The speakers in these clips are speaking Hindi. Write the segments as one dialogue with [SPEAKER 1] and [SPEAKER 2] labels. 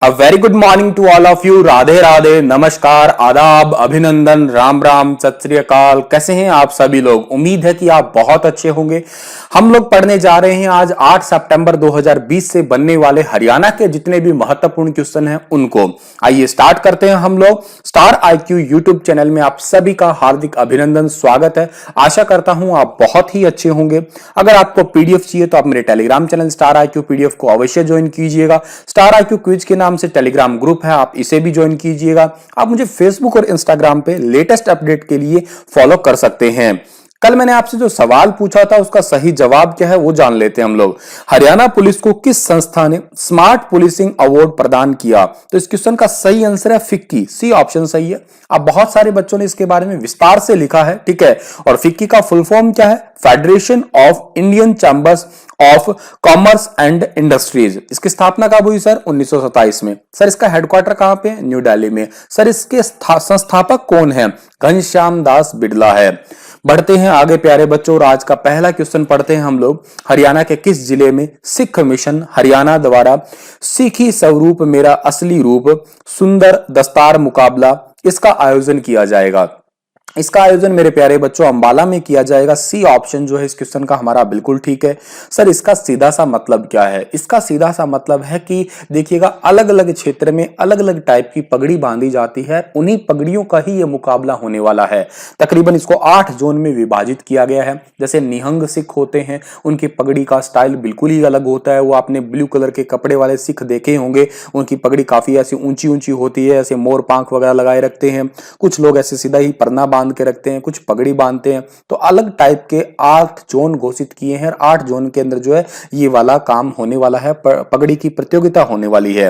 [SPEAKER 1] A very good morning to all of you. Radhe Radhe, नमस्कार, आदाब, अभिनंदन, राम राम, सत श्री अकाल। कैसे हैं आप सभी लोग? उम्मीद है कि आप बहुत अच्छे होंगे। हम लोग पढ़ने जा रहे हैं आज 8 सितंबर 2020 से बनने वाले हरियाणा के जितने भी महत्वपूर्ण क्वेश्चन हैं उनको। आइए स्टार्ट करते हैं हम लोग। स्टार आईक्यू यूट्यूब चैनल में आप सभी का हार्दिक अभिनंदन, स्वागत है। आशा करता हूं आप बहुत ही अच्छे होंगे। अगर आपको पीडीएफ चाहिए तो आप मेरे Telegram channel star IQ PDF को अवश्य ज्वाइन कीजिएगा। स्टार आईक्यू क्विज के नाम से टेलीग्राम ग्रुप है, आप इसे भी ज्वाइन कीजिएगा। आप मुझे फेसबुक और इंस्टाग्राम पे लेटेस्ट अपडेट के लिए फॉलो कर सकते हैं। कल मैंने आपसे जो सवाल पूछा था उसका सही जवाब क्या है वो जान लेते हैं हम लोग। हरियाणा पुलिस को किस संस्था ने स्मार्ट पुलिसिंग अवार्ड प्रदान किया? तो इस क्वेश्चन का सही आंसर है फिक्की, सी ऑप्शन सही है। अब बहुत सारे बच्चों ने इसके बारे में विस्तार से लिखा है, ठीक है। और फिक्की का फुल फॉर्म क्या है? Federation of Indian chambers of commerce and industries. इसकी स्थापना कब हुई सर? 1927 में। सर इसका हेडक्वार्टर कहां पे? न्यू दिल्ली में। सर इसके संस्थापक कौन है? घनश्याम दास बिड़ला है। बढ़ते हैं आगे प्यारे बच्चों, और आज का पहला क्वेश्चन पढ़ते हैं हम लोग। हरियाणा के किस जिले में सिख मिशन हरियाणा द्वारा सिखी स्वरूप मेरा असली रूप सुंदर दस्तार मुकाबला इसका आयोजन किया जाएगा? इसका आयोजन मेरे प्यारे बच्चों अंबाला में किया जाएगा। सी ऑप्शन जो है इस क्वेश्चन का हमारा बिल्कुल ठीक है। सर इसका सीधा सा मतलब क्या है? इसका सीधा सा मतलब है कि देखिएगा, अलग अलग क्षेत्र में अलग अलग टाइप की पगड़ी बांधी जाती है, उन्हीं पगड़ियों का ही ये मुकाबला होने वाला है। तकरीबन इसको 8 जोन में विभाजित किया गया है। जैसे निहंग सिख होते हैं, उनकी पगड़ी का स्टाइल बिल्कुल ही अलग होता है। वो आपने ब्लू कलर के कपड़े वाले सिख देखे होंगे, उनकी पगड़ी काफी ऐसी ऊंची ऊंची होती है, ऐसे मोर पांख वगैरह लगाए रखते हैं। कुछ लोग ऐसे सीधा ही परना बांध के रखते हैं, कुछ पगड़ी बांधते हैं। तो अलग टाइप के 8 जोन घोषित किए हैं, 8 जोन के अंदर जो है ये वाला काम होने वाला है, पगड़ी की प्रतियोगिता होने वाली है।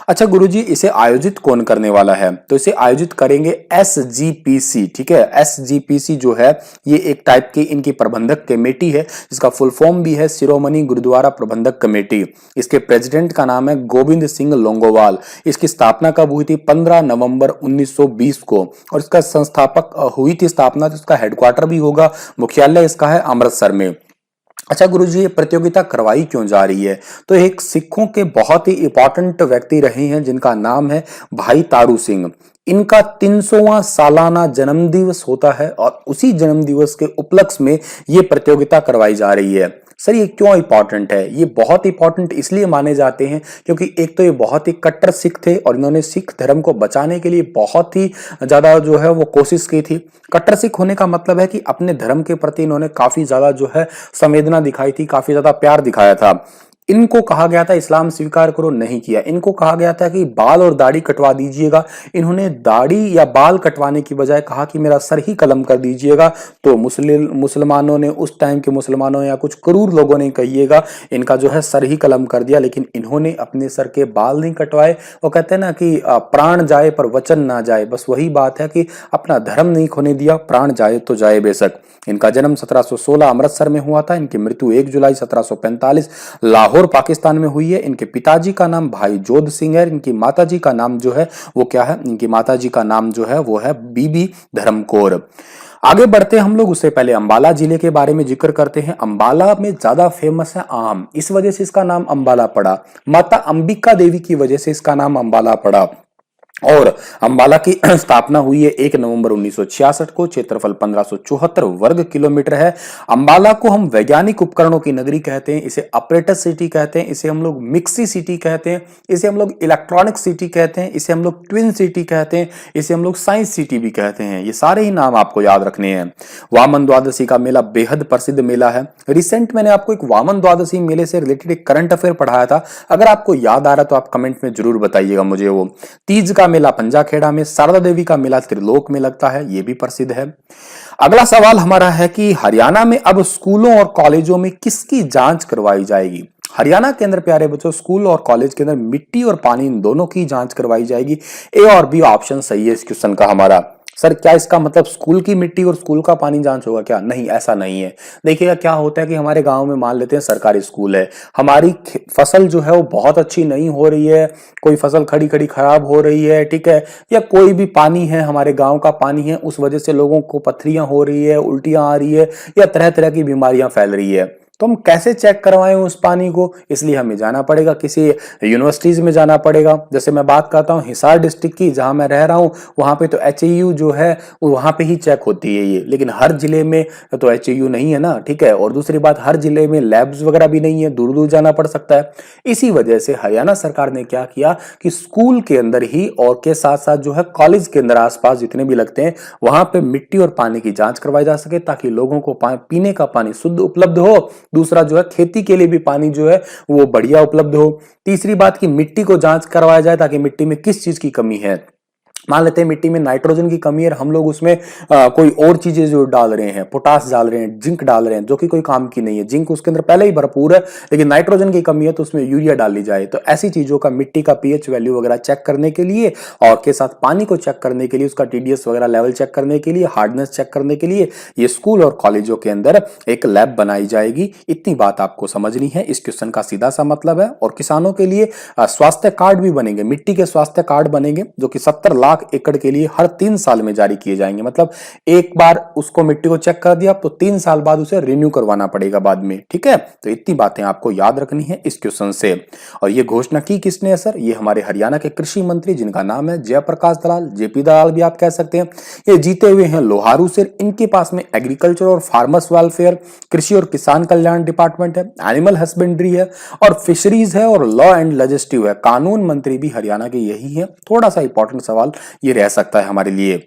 [SPEAKER 1] अच्छा गुरुजी, इसे आयोजित कौन करने वाला है? तो इसे आयोजित करेंगे एसजीपीसी, ठीक है। एसजीपीसी जो है ये एक टाइप की इनकी प्रबंधक कमेटी है, जिसका फुल फॉर्म भी है शिरोमणि गुरुद्वारा प्रबंधक कमेटी। इसके प्रेसिडेंट का नाम है गोविंद सिंह लोंगोवाल। इसकी स्थापना कब हुई थी? 15 नवंबर 1920 को। और इसका संस्थापक हुई थी स्थापना, तो इसका हेडक्वार्टर भी होगा, मुख्यालय इसका है अमृतसर में। अच्छा गुरुजी, ये प्रतियोगिता करवाई क्यों जा रही है? तो एक सिखों के बहुत ही इंपॉर्टेंट व्यक्ति रहे हैं जिनका नाम है भाई तारू सिंह। इनका 300वां सालाना जन्म दिवस होता है और उसी जन्म दिवस के उपलक्ष्य में ये प्रतियोगिता करवाई जा रही है। सर ये क्यों इंपॉर्टेंट है? ये बहुत इंपॉर्टेंट इसलिए माने जाते हैं क्योंकि एक तो ये बहुत ही कट्टर सिख थे और इन्होंने सिख धर्म को बचाने के लिए बहुत ही ज्यादा जो है वो कोशिश की थी। कट्टर सिख होने का मतलब है कि अपने धर्म के प्रति इन्होंने काफी ज्यादा जो है संवेदना दिखाई थी, काफी ज्यादा प्यार दिखाया था। इनको कहा गया था इस्लाम स्वीकार करो, नहीं किया। इनको कहा गया था कि बाल और दाढ़ी कटवा दीजिएगा, इन्होंने दाढ़ी या बाल कटवाने की बजाय कहा कि मेरा सर ही कलम कर दीजिएगा। तो मुसलमानों ने, उस टाइम के मुसलमानों या कुछ क्रूर लोगों ने कहिएगा, इनका जो है सर ही कलम कर दिया। लेकिन इन्होंने अपने सर के बाल नहीं कटवाए। वो कहते हैं ना कि प्राण जाए पर वचन ना जाए, बस वही बात है कि अपना धर्म नहीं खोने दिया, प्राण जाए तो जाए बेशक। इनका जन्म 1716 अमृतसर में हुआ था। इनकी मृत्यु 1 जुलाई 1745 लाहौर पाकिस्तान में हुई है। इनके पिताजी का नाम भाई जोध सिंह है। इनकी माताजी का नाम जो है वो क्या है? इनकी माताजी का नाम जो है वो है बीबी धर्मकौर। आगे बढ़ते हैं हम लोग, उससे पहले अंबाला जिले के बारे में जिक्र करते हैं। अंबाला में ज्यादा फेमस है आम, इस वजह से इसका नाम अंबाला पड़ा। माता अंबिका देवी की वजह से इसका नाम अंबाला पड़ा। और अंबाला की स्थापना हुई है 1 नवंबर 1966 को। क्षेत्रफल 1574 वर्ग किलोमीटर है। अंबाला को हम वैज्ञानिक उपकरणों की नगरी कहते हैं, इसे ऑपरेटर सिटी कहते हैं, इसे हम लोग मिक्सी सिटी कहते हैं, इसे हम लोग इलेक्ट्रॉनिक सिटी कहते हैं, इसे हम लोग ट्विन सिटी कहते हैं, इसे हम लोग साइंस सिटी भी कहते हैं। ये सारे ही नाम आपको याद रखने हैं। वामन द्वादशी का मेला बेहद प्रसिद्ध मेला है। रिसेंट मैंने आपको एक वामन द्वादशी मेले से रिलेटेड एक करंट अफेयर पढ़ाया था, अगर आपको याद आ रहा तो आप कमेंट में जरूर बताइएगा मुझे। वो तीज का मेला पंजाखेड़ा में, शारदा देवी का मेला त्रिलोक में लगता है, यह भी प्रसिद्ध है। अगला सवाल हमारा है कि हरियाणा में अब स्कूलों और कॉलेजों में किसकी जांच करवाई जाएगी? हरियाणा के अंदर प्यारे बच्चों स्कूल और कॉलेज के अंदर मिट्टी और पानी इन दोनों की जांच करवाई जाएगी। ए और बी ऑप्शन सही है इस क्वेश्चन का हमारा। सर क्या इसका मतलब स्कूल की मिट्टी और स्कूल का पानी जांच होगा क्या? नहीं, ऐसा नहीं है। देखिएगा क्या होता है कि हमारे गांव में मान लेते हैं सरकारी स्कूल है, हमारी फसल जो है वो बहुत अच्छी नहीं हो रही है, कोई फसल खड़ी खड़ी खराब हो रही है, ठीक है, या कोई भी पानी है, हमारे गांव का पानी है, उस वजह से लोगों को पथरियां हो रही है, उल्टियां आ रही है, या तरह तरह की बीमारियां फैल रही है। तो हम कैसे चेक करवाएं उस पानी को, इसलिए हमें जाना पड़ेगा, किसी यूनिवर्सिटीज में जाना पड़ेगा। जैसे मैं बात करता हूँ हिसार डिस्ट्रिक्ट की, जहां मैं रह रहा हूँ, वहां पे तो एचएयू जो है वहां पे ही चेक होती है ये, लेकिन हर जिले में तो एचएयू नहीं है ना, ठीक है। और दूसरी बात, हर जिले में लैब्स वगैरह भी नहीं है, दूर दूर जाना पड़ सकता है। इसी वजह से हरियाणा सरकार ने क्या किया कि स्कूल के अंदर ही और के साथ साथ जो है कॉलेज के अंदर आसपास जितने भी लगते हैं वहां पे मिट्टी और पानी की जांच करवाई जा सके, ताकि लोगों को पीने का पानी शुद्ध उपलब्ध हो। दूसरा जो है खेती के लिए भी पानी जो है वो बढ़िया उपलब्ध हो। तीसरी बात की मिट्टी को जांच करवाया जाए, ताकि मिट्टी में किस चीज की कमी है। मान लेते हैं मिट्टी में नाइट्रोजन की कमी है, हम लोग उसमें कोई और चीजें जो डाल रहे हैं, पोटास डाल रहे हैं, जिंक डाल रहे हैं, जो कि कोई काम की नहीं है, जिंक उसके अंदर पहले ही भरपूर है, लेकिन नाइट्रोजन की कमी है तो उसमें यूरिया डाल ली जाए। तो ऐसी चीजों का मिट्टी का पीएच वैल्यू वगैरह चेक करने के लिए और के साथ पानी को चेक करने के लिए, उसका टीडीएस वगैरह लेवल चेक करने के लिए, हार्डनेस चेक करने के लिए ये स्कूल और कॉलेजों के अंदर एक लैब बनाई जाएगी। इतनी बात आपको समझनी है, इस क्वेश्चन का सीधा सा मतलब है। और किसानों के लिए स्वास्थ्य कार्ड भी बनेंगे, मिट्टी के स्वास्थ्य कार्ड बनेंगे, जो कि 70 लाख एकड़ के लिए हर 3 साल में जारी किए जाएंगे। मतलब एक बार उसको मिट्टी को चेक कर दिया तो 3 साल बाद उसे रिन्यू करवाना पड़ेगा बाद में, ठीक है। तो इतनी बातें आपको याद रखनी है इस क्वेश्चन से। और ये घोषणा की किसने है सर? ये हमारे हरियाणा के कृषि मंत्री, जिनका नाम है जयप्रकाश दलाल, जेपी दलाल भी आप कह सकते हैं। ये जीते हुए हैं लोहारू से, इनके पास में एग्रीकल्चर और फार्मर्स वेलफेयर, कृषि और किसान कल्याण डिपार्टमेंट है, एनिमल हस्बेंड्री है और फिशरीज है और लॉ एंड लेजिस्लेटिव है। कानून मंत्री भी हरियाणा के यही है। थोड़ा सा इंपॉर्टेंट सवाल ये रह सकता है हमारे लिए।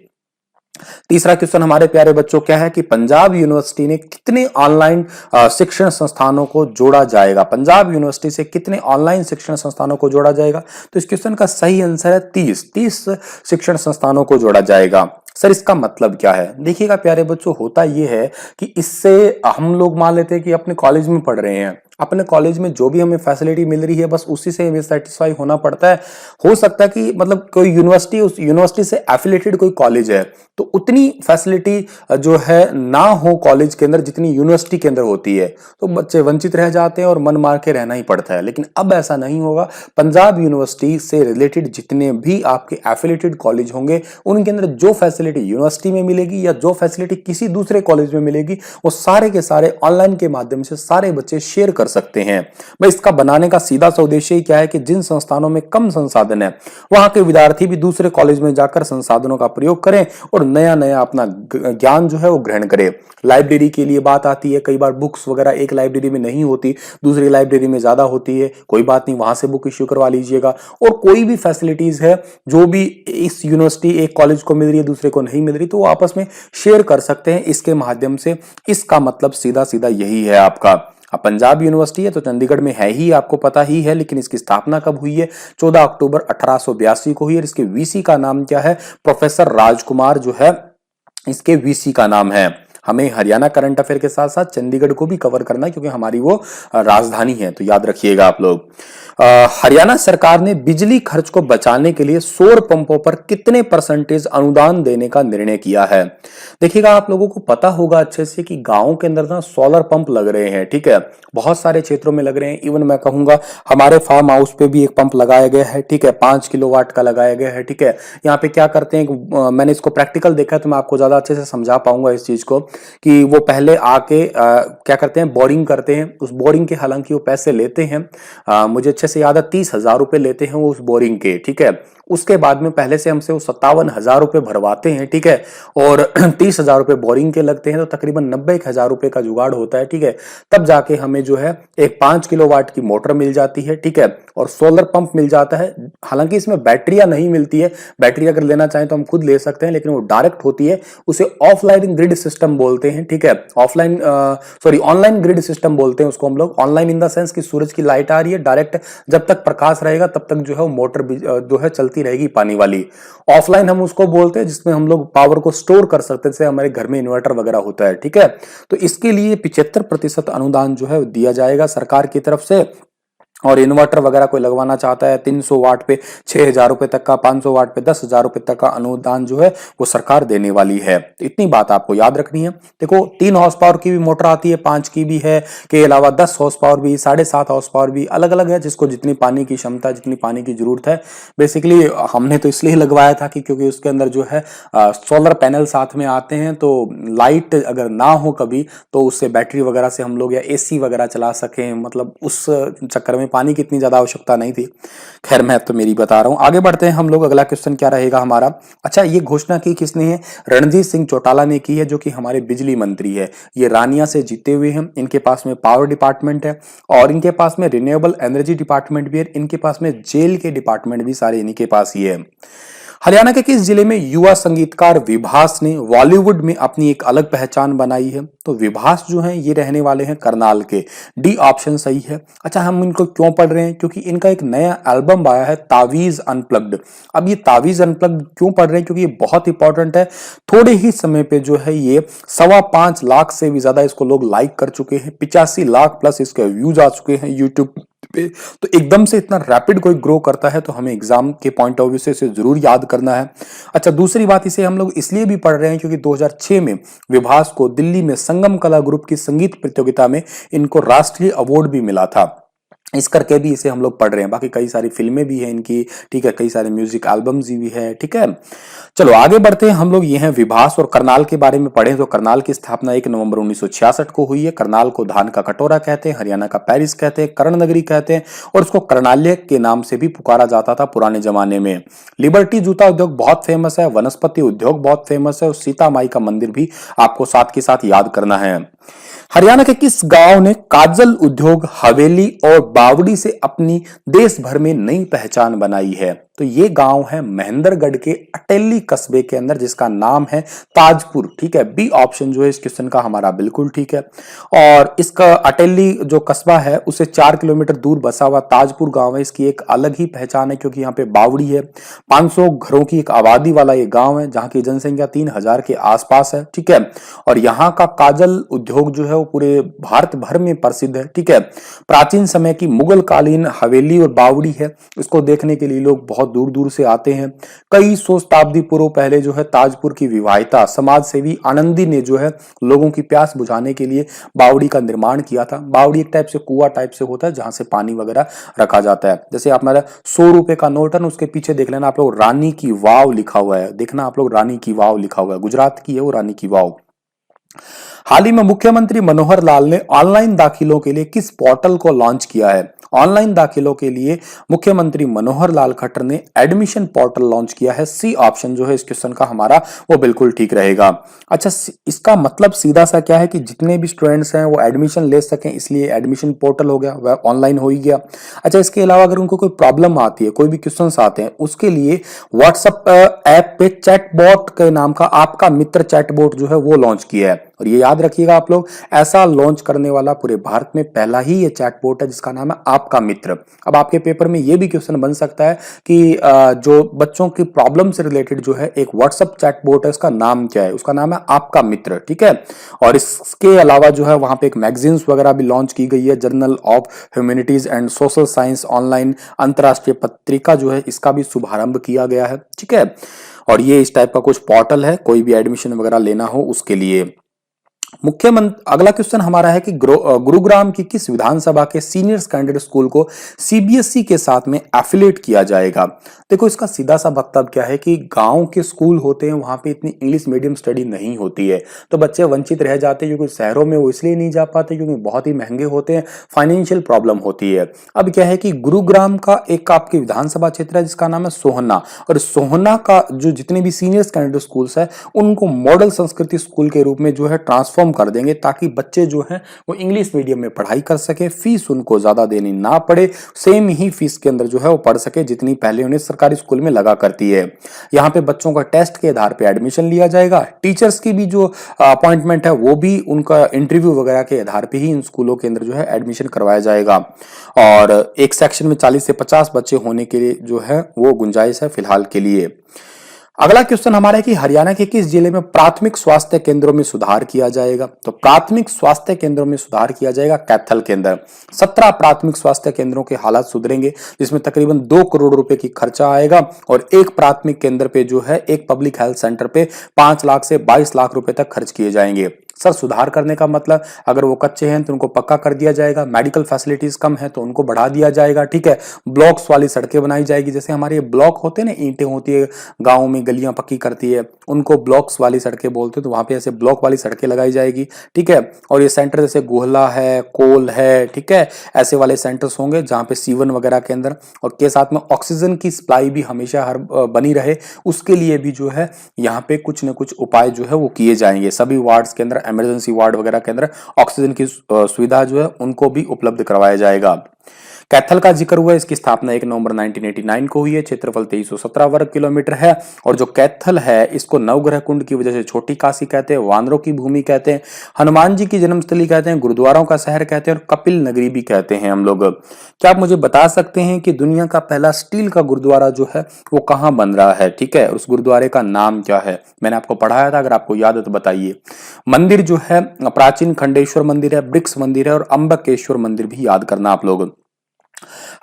[SPEAKER 1] तीसरा क्वेश्चन हमारे प्यारे बच्चों क्या है कि पंजाब यूनिवर्सिटी ने कितने ऑनलाइन शिक्षण संस्थानों को जोड़ा जाएगा? पंजाब यूनिवर्सिटी से कितने ऑनलाइन शिक्षण संस्थानों को जोड़ा जाएगा? तो इस क्वेश्चन का सही आंसर है 30 शिक्षण संस्थानों को जोड़ा जाएगा। सर इसका मतलब क्या है? देखिएगा प्यारे बच्चों, होता यह है कि इससे हम लोग मान लेते हैं कि अपने कॉलेज में पढ़ रहे हैं, अपने कॉलेज में जो भी हमें फैसिलिटी मिल रही है बस उसी से हमें सेटिस्फाई होना पड़ता है। हो सकता है कि मतलब कोई यूनिवर्सिटी, उस यूनिवर्सिटी से एफिलेटेड कोई कॉलेज है तो उतनी फैसिलिटी जो है ना हो कॉलेज के अंदर जितनी यूनिवर्सिटी के अंदर होती है, तो बच्चे वंचित रह जाते हैं और मन मार के रहना ही पड़ता है। लेकिन अब ऐसा नहीं होगा। पंजाब यूनिवर्सिटी से रिलेटेड जितने भी आपके एफिलेटेड कॉलेज होंगे उनके अंदर जो फैसिलिटी यूनिवर्सिटी में मिलेगी या जो फैसिलिटी किसी दूसरे कॉलेज में मिलेगी, वो सारे के सारे ऑनलाइन के माध्यम से सारे बच्चे शेयर कर सकते हैं। भाई इसका बनाने का सीधा सा उद्देश्य ही क्या है कि जिन संस्थानों में कम संसाधन है वहां के विद्यार्थी भी दूसरे कॉलेज में जाकर संसाधनों का प्रयोग करें और नया नया अपना ज्ञान जो है वो ग्रहण करें। लाइब्रेरी के लिए बात आती है, कई बार बुक्स वगैरह एक लाइब्रेरी में नहीं होती, दूसरी लाइब्रेरी में ज्यादा होती है, कोई बात नहीं, वहां से बुक इश्यू करवा लीजिएगा। और कोई भी फैसिलिटीज है जो भी इस यूनिवर्सिटी एक कॉलेज को मिल रही है दूसरे को नहीं मिल रही, तो वो आपस में शेयर कर सकते हैं इसके माध्यम से। इसका मतलब सीधा सीधा यही है आपका। अब पंजाब यूनिवर्सिटी है तो चंडीगढ़ में है ही, आपको पता ही है, लेकिन इसकी स्थापना कब हुई है? 14 अक्टूबर 1882 को हुई है। इसके वीसी का नाम क्या है? प्रोफेसर राजकुमार जो है इसके वीसी का नाम है। हमें हरियाणा करंट अफेयर के साथ साथ चंडीगढ़ को भी कवर करना है क्योंकि हमारी वो राजधानी है, तो याद रखिएगा आप लोग। हरियाणा सरकार ने बिजली खर्च को बचाने के लिए सौर पंपों पर कितने परसेंटेज अनुदान देने का निर्णय किया है? देखिएगा आप लोगों को पता होगा अच्छे से कि गांवों के अंदर ना सोलर पंप लग रहे हैं, ठीक है, बहुत सारे क्षेत्रों में लग रहे हैं। इवन मैं कहूंगा हमारे फार्म हाउस पे भी एक पंप लगाया गया है, ठीक है, 5 किलोवाट का लगाया गया है, ठीक है। यहाँ पे क्या करते हैं, मैंने इसको प्रैक्टिकल देखा है तो मैं आपको ज्यादा अच्छे से समझा पाऊंगा इस चीज को, कि वो पहले आके क्या करते हैं, बोरिंग करते हैं। उस बोरिंग के हालांकि वो पैसे लेते हैं, मुझे अच्छे से याद है 30,000 रुपए लेते हैं वो उस बोरिंग के, ठीक है। उसके बाद में पहले से हमसे वो 57,000 रुपए भरवाते हैं, ठीक है, और 30,000 रुपए बोरिंग के लगते हैं, तो तकरीबन 90,000 रुपए का जुगाड़ होता है, ठीक है। तब जाके हमें जो है एक 5 किलोवाट की मोटर मिल जाती है, ठीक है, और सोलर पंप मिल जाता है। हालांकि इसमें बैटरियां नहीं मिलती है, बैटरी अगर लेना चाहें तो हम खुद ले सकते हैं, लेकिन वो डायरेक्ट होती है, उसे ऑफलाइन ग्रिड सिस्टम बोलते हैं, ठीक है, offline sorry online grid system बोलते हैं उसको हम लोग। ऑनलाइन इन द सेंस कि सूरज की लाइट आ रही है, डायरेक्ट जब तक प्रकाश रहेगा तब तक जो है वो मोटर जो है चलती रहेगी पानी वाली। ऑफलाइन हम उसको बोलते हैं जिसमें हम लोग पावर को स्टोर कर सकते हैं, जैसे हमारे घर में इन्वर्टर वगैरह होता है, ठीक है। तो इसके लिए 75% अनुदान जो है दिया जाएगा सरकार की तरफ से। और इन्वर्टर वगैरह कोई लगवाना चाहता है 300 वाट पे 6,000 रुपए तक का, 500 वाट पे 10,000 रुपए तक का अनुदान जो है वो सरकार देने वाली है। तो इतनी बात आपको याद रखनी है। देखो 3 हॉर्स पावर की भी मोटर आती है, 5 की भी है, के अलावा 10 हॉर्स पावर भी, 7.5 हॉर्स पावर भी, अलग अलग है जिसको जितनी पानी की क्षमता, जितनी पानी की जरूरत है। बेसिकली हमने तो इसलिए लगवाया था कि क्योंकि उसके अंदर जो है सोलर पैनल साथ में आते हैं, तो लाइट अगर ना हो कभी तो उससे बैटरी वगैरह से हम लोग या एसी वगैरह चला सकें, मतलब उस चक्कर में पानी की इतनी ज्यादा आवश्यकता नहीं थी। खैर मैं तो मेरी बता रहा हूं। आगे बढ़ते हैं हम लोग। अगला क्वेश्चन क्या रहेगा हमारा। अच्छा, ये घोषणा की किसने है? रणजीत सिंह चौटाला ने की है, जो कि हमारे बिजली मंत्री है। ये रानिया से जीते हुए हैं। इनके पास में पावर डिपार्टमेंट है और इनके पास में रिन्यूएबल एनर्जी डिपार्टमेंट भी है। इनके पास में जेल के डिपार्टमेंट भी सारे इन्हीं के पास ही है। हरियाणा के किस जिले में युवा संगीतकार विभास ने बॉलीवुड में अपनी एक अलग पहचान बनाई है? तो विभास जो हैं ये रहने वाले हैं करनाल के। डी ऑप्शन सही है। अच्छा, हम इनको क्यों पढ़ रहे हैं? क्योंकि इनका एक नया एल्बम आया है तावीज अनप्लग्ड। अब ये तावीज अनप्लग्ड क्यों पढ़ रहे हैं? क्योंकि ये बहुत इंपॉर्टेंट है। थोड़े ही समय पे जो है ये 5.25 लाख से भी ज्यादा इसको लोग लाइक कर चुके हैं, 85 लाख प्लस इसके व्यूज आ चुके हैं यूट्यूब पे। तो एकदम से इतना रैपिड कोई ग्रो करता है तो हमें एग्जाम के पॉइंट ऑफ व्यू से इसे जरूर याद करना है। अच्छा, दूसरी बात, इसे हम लोग इसलिए भी पढ़ रहे हैं क्योंकि 2006 में विभास को दिल्ली में संगम कला ग्रुप की संगीत प्रतियोगिता में इनको राष्ट्रीय अवार्ड भी मिला था। इस करके भी इसे हम लोग पढ़ रहे हैं। बाकी कई सारी फिल्में भी हैं इनकी, ठीक है, कई सारे म्यूजिक एल्बम्स भी है, ठीक है। चलो आगे बढ़ते हैं हम लोग। ये हैं विभास। और करनाल के बारे में पढ़ें तो करनाल की स्थापना 1 नवंबर 1966 को हुई है। करनाल को धान का कटोरा कहते हैं, हरियाणा का पेरिस कहते हैं, कर्ण नगरी कहते हैं और उसको करनाल्य के नाम से भी पुकारा जाता था पुराने जमाने में। लिबर्टी जूता उद्योग बहुत फेमस है, वनस्पति उद्योग बहुत फेमस है और सीता माई का मंदिर भी आपको साथ के साथ याद करना है। हरियाणा के किस गांव ने काजल उद्योग, हवेली और बावड़ी से अपनी देश भर में नई पहचान बनाई है? तो ये गांव है महेंद्रगढ़ के अटेली कस्बे के अंदर, जिसका नाम है ताजपुर, ठीक है। बी ऑप्शन जो है इस क्वेश्चन का हमारा बिल्कुल ठीक है। और इसका अटेली जो कस्बा है उसे 4 किलोमीटर दूर बसा हुआ ताजपुर गांव है। इसकी एक अलग ही पहचान है क्योंकि यहाँ पे बावड़ी है। 500 घरों की एक आबादी वाला ये गांव है जहाँ की जनसंख्या 3,000 के आसपास है, ठीक है। और यहाँ का काजल उद्योग जो है वो पूरे भारत भर में प्रसिद्ध है, ठीक है। प्राचीन समय की मुगल कालीन हवेली और बावड़ी है, इसको देखने के लिए लोग बहुत दूर दूर से आते हैं। कई सौ शताब्दी पूर्व पहले जो है ताजपुर की विवाहिता समाज सेवी आनंदी ने जो है लोगों की प्यास बुझाने के लिए बावड़ी का निर्माण किया था। बावड़ी एक टाइप से कुआं टाइप से होता है जहां से पानी वगैरह रखा जाता है। जैसे आप मेरा 100 रुपए का नोट है, उसके पीछे देख लेना आप लोग रानी की वाव लिखा हुआ है। देखना आप लोग रानी की वाव लिखा हुआ है, गुजरात की है वो रानी की वाव। हाल ही में मुख्यमंत्री मनोहर लाल ने ऑनलाइन दाखिलों के लिए किस पोर्टल को लॉन्च किया है? ऑनलाइन दाखिलों के लिए मुख्यमंत्री मनोहर लाल खट्टर ने एडमिशन पोर्टल लॉन्च किया है। सी ऑप्शन जो है इस क्वेश्चन का हमारा वो बिल्कुल ठीक रहेगा। अच्छा, इसका मतलब सीधा सा क्या है कि जितने भी स्टूडेंट्स हैं वो एडमिशन ले सकें, इसलिए एडमिशन पोर्टल हो गया, वह ऑनलाइन हो ही गया। अच्छा, इसके अलावा अगर उनको कोई प्रॉब्लम आती है, कोई भी क्वेश्चन आते हैं, उसके लिए व्हाट्सएप ऐप पे चैटबॉट के नाम का आपका मित्र चैटबॉट जो है वो लॉन्च किया है। और ये याद रखिएगा आप लोग, ऐसा लॉन्च करने वाला पूरे भारत में पहला ही ये चैटबॉट है जिसका नाम है आपका मित्र। अब आपके पेपर में ये भी क्वेश्चन बन सकता है कि जो बच्चों की प्रॉब्लम से रिलेटेड जो है एक व्हाट्सएप चैटबॉट है, उसका नाम क्या है? उसका नाम है आपका मित्र, ठीक है। और इसके अलावा जो है वहां पे एक मैगजीन्स वगैरह भी लॉन्च की गई है। Journal of humanities and social science online अंतरराष्ट्रीय पत्रिका जो है इसका भी शुभारंभ किया गया है, ठीक है। और ये इस टाइप का कुछ पोर्टल है कोई भी एडमिशन वगैरह लेना हो उसके लिए। मुख्यमंत्री, अगला क्वेश्चन हमारा है कि गुरुग्राम की किस विधानसभा के सीनियर सेकेंडरी स्कूल को सीबीएसई के साथ में एफिलिएट किया जाएगा? देखो इसका सीधा सा मतलब क्या है कि गांव के स्कूल होते हैं वहां पे इतनी इंग्लिश मीडियम स्टडी नहीं होती है, तो बच्चे वंचित रह जाते हैं। क्योंकि शहरों में वो इसलिए नहीं जा पाते क्योंकि बहुत ही महंगे होते हैं, फाइनेंशियल प्रॉब्लम होती है। अब क्या है कि गुरुग्राम का एक आपकी विधानसभा क्षेत्र है जिसका नाम है सोहना, और सोहना का जो जितने भी सीनियर सेकेंडरी स्कूल्स है उनको मॉडल संस्कृति स्कूल के रूप में जो है ट्रांसफॉर्म कर देंगे ताकि बच्चे जो हैं वो इंग्लिश मीडियम में पढ़ाई कर सके, फीस उनको ज्यादा देनी ना पड़े, सेम ही फीस के अंदर जो है वो पढ़ सके जितनी पहले उन्हें सरकारी स्कूल में लगा करती है। यहाँ पे बच्चों का टेस्ट के आधार पे एडमिशन लिया जाएगा। टीचर्स की भी जो अपॉइंटमेंट है वो भी उनका इंटरव्यू वगैरह के आधार पे ही इन स्कूलों के अंदर जो है एडमिशन करवाया जाएगा। और एक सेक्शन में 40 से 50 बच्चे होने के लिए जो है वो गुंजाइश है फिलहाल के लिए। अगला क्वेश्चन हमारा है कि हरियाणा के किस जिले में प्राथमिक स्वास्थ्य केंद्रों में सुधार किया जाएगा। तो प्राथमिक स्वास्थ्य केंद्रों में सुधार किया जाएगा कैथल के अंदर। 17 प्राथमिक स्वास्थ्य केंद्रों के हालात सुधरेंगे, जिसमें तकरीबन 2 करोड़ रुपए की खर्चा आएगा और एक प्राथमिक केंद्र पे जो है, एक पब्लिक हेल्थ सेंटर पे 5 लाख से 22 लाख रुपए तक खर्च किए जाएंगे। सर, सुधार करने का मतलब अगर वो कच्चे हैं तो उनको पक्का कर दिया जाएगा, मेडिकल फैसिलिटीज कम है तो उनको बढ़ा दिया जाएगा, ठीक है। ब्लॉक्स वाली सड़कें बनाई जाएगी, जैसे हमारे ये ब्लॉक होते हैं ना, ईंटें होती है गाँव में, गलियां पक्की करती है, उनको ब्लॉक्स वाली सड़कें बोलते हैं, तो वहां पे ऐसे ब्लॉक वाली सड़कें लगाई जाएगी, ठीक है। और ये सेंटर जैसे गोहला है, कोल है, ठीक है, ऐसे वाले सेंटर्स होंगे जहां पे सीवन वगैरह के अंदर, और के साथ में ऑक्सीजन की सप्लाई भी हमेशा हर बनी रहे, उसके लिए भी जो है यहाँ पे कुछ न कुछ उपाय जो है वो किए जाएंगे। सभी वार्ड्स के अंदर, इमरजेंसी वार्ड वगैरह के अंदर ऑक्सीजन की सुविधा जो है उनको भी उपलब्ध करवाया जाएगा। कैथल का जिक्र हुआ, इसकी स्थापना 1 नवंबर 1989 को हुई है। क्षेत्रफल 2317 वर्ग किलोमीटर है। और जो कैथल है, इसको नवग्रह कुंड की वजह से छोटी काशी कहते हैं, वानरों की भूमि कहते हैं, हनुमान जी की जन्मस्थली कहते हैं, गुरुद्वारों का शहर कहते हैं और कपिल नगरी भी कहते हैं हम लोग। क्या आप मुझे बता सकते हैं कि दुनिया का पहला स्टील का गुरुद्वारा जो है वो कहाँ बन रहा है, ठीक है, उस गुरुद्वारे का नाम क्या है? मैंने आपको पढ़ाया था, अगर आपको याद है तो बताइए। मंदिर जो है प्राचीन खंडेश्वर मंदिर है, ब्रिक्स मंदिर है और अंबकेश्वर मंदिर भी याद करना आप लोग।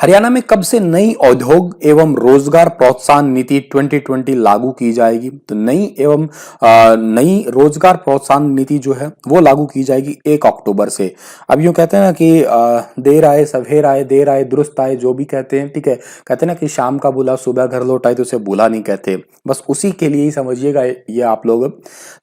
[SPEAKER 1] हरियाणा में कब से नई औद्योग एवं रोजगार प्रोत्साहन नीति 2020 लागू की जाएगी? तो नई रोजगार प्रोत्साहन नीति जो है वो लागू की जाएगी 1 अक्टूबर से। अब यूं कहते हैं ना कि देर आए सवेर आए, देर आए दुरुस्त आए, जो भी कहते हैं, ठीक है। कहते हैं ना कि शाम का बुला सुबह घर लौट आए, तो उसे बुला नहीं कहते, बस उसी के लिए ही समझिएगा ये आप लोग।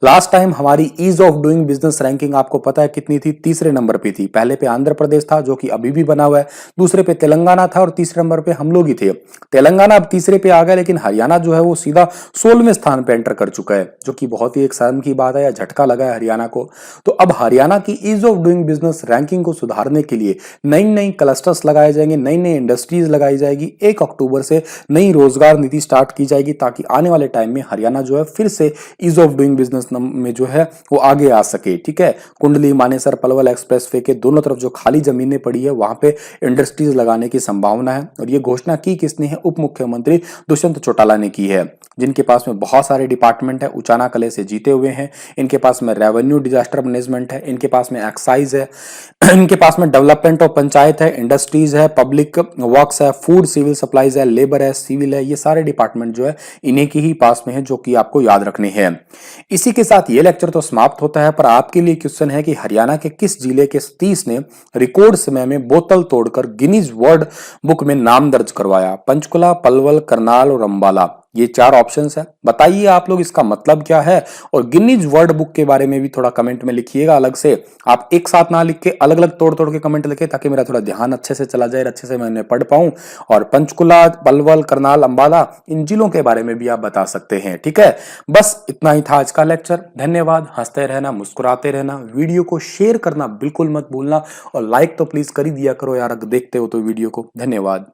[SPEAKER 1] लास्ट टाइम हमारी ease of doing business ranking आपको पता है कितनी थी? तीसरे नंबर पे थी। पहले पे आंध्र प्रदेश था, जो कि अभी भी बना हुआ है, दूसरे पे तेलंगाना था और तीसरे नंबर पे हम लोग ही थे। तेलंगाना अब तीसरे पे आ गया, लेकिन हरियाणा जो है वो सीधा 16वें स्थान पे एंटर कर चुका है, जो कि बहुत ही एक शर्म की बात है, या झटका लगा है हरियाणा को। तो अब हरियाणा की ease of doing business ranking को सुधारने के लिए नई नई क्लस्टर्स लगाए जाएंगे, नई नई इंडस्ट्रीज लगाई जाएगी। 1 अक्टूबर से नई रोजगार नीति स्टार्ट की जाएगी, ताकि आने वाले टाइम में हरियाणा जो है फिर से ईज ऑफ डूइंग बिजनेस में जो है वो आगे आ सके, ठीक है। कुंडली मानेसर पलवल एक्सप्रेसवे के दोनों तरफ जो खाली जमीनें पड़ी है, वहां पे इंडस्ट्रीज लगाने की संभावना है। और ये घोषणा की किसने है? उप मुख्यमंत्री दुष्यंत चौटाला ने की है, जिनके पास में बहुत सारे डिपार्टमेंट है, उचाना कले से जीते हुए हैं। इनके पास में रेवेन्यू डिजास्टर मैनेजमेंट है, इनके पास में एक्साइज है, इनके पास में डेवलपमेंट ऑफ पंचायत है, इंडस्ट्रीज है, पब्लिक वर्क्स है, फूड सिविल सप्लाईज है, लेबर है, सिविल है। ये सारे डिपार्टमेंट जो है इन्हीं के ही पास में है, जो कि आपको याद रखने हैं। इसी के साथ ये लेक्चर तो समाप्त होता है, पर आपके लिए क्वेश्चन है कि हरियाणा के किस जिले के सतीश ने रिकॉर्ड समय में बोतल तोड़कर गिनीज वर्ल्ड बुक में नाम दर्ज करवाया? पंचकुला, पलवल, करनाल और अंबाला, ये 4 ऑप्शंस है। बताइए आप लोग इसका मतलब क्या है, और गिनीज वर्ल्ड बुक के बारे में भी थोड़ा कमेंट में लिखिएगा अलग से। आप एक साथ ना लिख के अलग अलग तोड़ तोड़ के कमेंट लिखे, ताकि मेरा थोड़ा ध्यान अच्छे से चला जाए, अच्छे से मैं पढ़ पाऊं। और पंचकुला, पलवल, करनाल, अंबाला, इन जिलों के बारे में भी आप बता सकते हैं, ठीक है। बस इतना ही था आज का लेक्चर। धन्यवाद। हंसते रहना, मुस्कुराते रहना, वीडियो को शेयर करना बिल्कुल मत भूलना, और लाइक तो प्लीज कर ही दिया करो यार, देखते हो तो वीडियो को। धन्यवाद।